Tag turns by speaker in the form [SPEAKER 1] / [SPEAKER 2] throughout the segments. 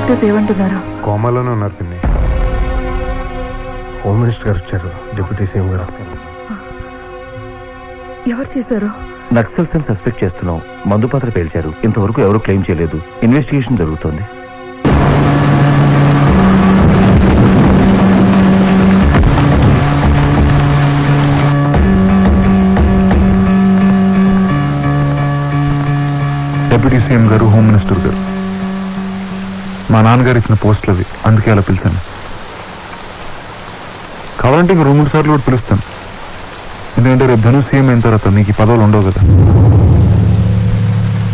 [SPEAKER 1] Doctors ఏమంటున్నారా?
[SPEAKER 2] కోమాలోనే ఉన్నారు పిన్ని.
[SPEAKER 3] Home minister గారు వచ్చారు, డిప్యూటీ సీఎం గారు.
[SPEAKER 1] ఎవరు చేశారు?
[SPEAKER 4] నక్సల్స్ అని సస్పెక్ట్ చేస్తున్నాం. మందుపాత్ర పేల్చారు. ఇంతవరకు ఎవరు క్లెయిమ్ చేయలేదు. ఇన్వెస్టిగేషన్ జరుగుతోంది.
[SPEAKER 2] డిప్యూటీ సీఎం గారు, హోమ్ మినిస్టర్ గారు, మా నాన్నగారు ఇచ్చిన పోస్టులు అవి, అందుకే అలా పిలిచాను. కావాలంటే ఇంక 2-3 సార్లు కూడా పిలుస్తాను. ఎందుకంటే రేపు ధను సీఎం అయిన తర్వాత మీకు ఈ పదవులు ఉండవు కదా.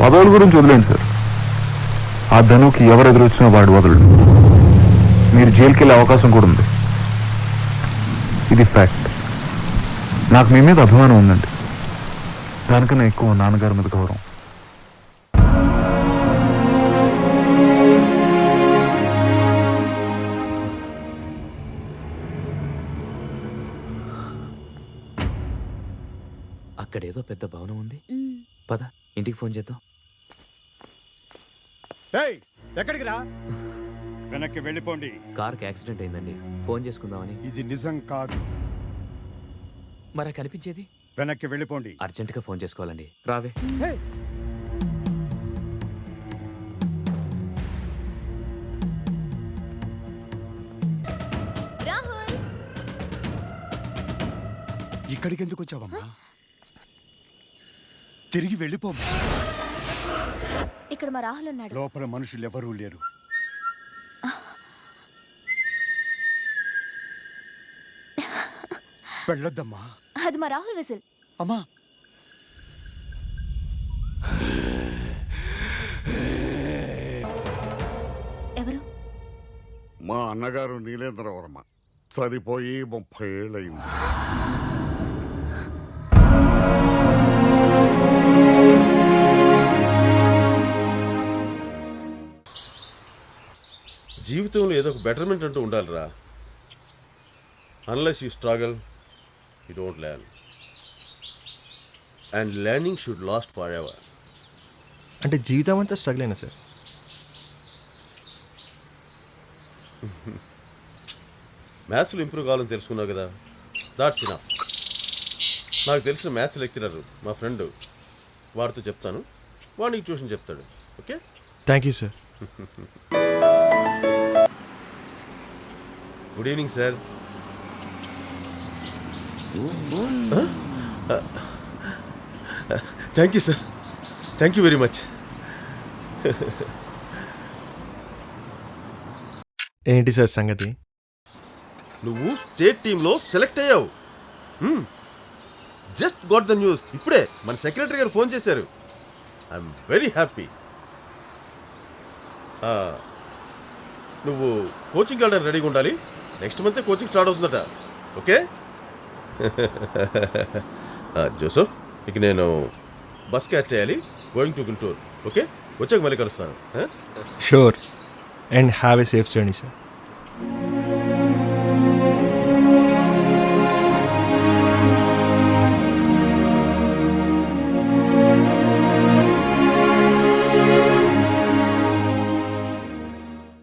[SPEAKER 2] పదవుల గురించి వదిలేండి సార్. ఆ ధనుకి ఎవరు ఎదురొచ్చినా వాడు వదలడు. మీరు జైలుకి వెళ్ళే అవకాశం కూడా ఉంది. ఇది ఫ్యాక్ట్. నాకు మీ మీద అభిమానం ఉందండి. దానికన్నా ఎక్కువ నాన్నగారి మీద గౌరవం.
[SPEAKER 5] అక్కడేదో పెద్ద భవనం ఉంది. పద ఇంటికి ఫోన్ చేద్దాం.
[SPEAKER 6] ఎక్కడికి రా? వెనక్కి వెళ్ళిపోండి.
[SPEAKER 5] కార్కి యాక్సిడెంట్ అయిందండి, ఫోన్ చేసుకుందామని.
[SPEAKER 6] ఇది నిజం కాదు.
[SPEAKER 5] మరి కనిపించేది?
[SPEAKER 6] వెనక్కి వెళ్ళిపోండి.
[SPEAKER 5] అర్జెంటుగా ఫోన్ చేసుకోవాలండి. రావే.
[SPEAKER 6] ఇక్కడికి ఎందుకు వచ్చావమ్మా? తిరిగి వెళ్ళిపో.
[SPEAKER 7] ఇక్కడ మా రాహుల్ ఉన్నాడు.
[SPEAKER 6] లోపల మనుషులు ఎవరూ లేరు. వెళ్ళొద్దమ్మా.
[SPEAKER 7] అది మా రాహుల్ విసిల్.
[SPEAKER 6] అమ్మా,
[SPEAKER 7] ఎవరు?
[SPEAKER 8] మా అన్నగారు నీలేంద్రవర్మ చనిపోయి 30 ఏళ్ళయింది.
[SPEAKER 9] జీవితంలో ఏదో ఒక బెటర్మెంట్ అంటూ ఉండాలిరా. Unless you struggle you don't learn, and learning should last for ever.
[SPEAKER 3] అంటే జీవితం అంతా స్ట్రగుల్ అయినా సార్.
[SPEAKER 9] మ్యాథ్స్లో ఇంప్రూవ్ కావాలని తెలుసుకున్నావు కదా, దాట్స్ ఇనఫ్. నాకు తెలిసిన మ్యాథ్స్ లెక్చరర్ మా ఫ్రెండ్, వాడితో చెప్తాను, వాడికి ట్యూషన్ చెప్తాడు. Okay,
[SPEAKER 3] thank you sir.
[SPEAKER 9] Good evening sir. Thank you sir, thank you very much.
[SPEAKER 3] ఏంటి సార్ సంగతి?
[SPEAKER 9] నువ్వు స్టేట్ టీంలో సెలెక్ట్ అయ్యావు. Just got the news. ఇప్పుడే మన సెక్రటరీ గారు ఫోన్ చేశారు. I'm very happy. నువ్వు కోచింగ్ వెళ్ళడానికి రెడీగా ఉండాలి. నెక్స్ట్ మంత్ కోచింగ్ స్టార్ట్ అవుతుందట. ఓకే జోసఫ్, ఇక నేను బస్ క్యాచ్ చేయాలి, గోయింగ్ టు గుంటూరు. ఓకే, వచ్చాక మళ్ళీ కలుస్తాను.
[SPEAKER 3] Sure, and have a safe journey sir.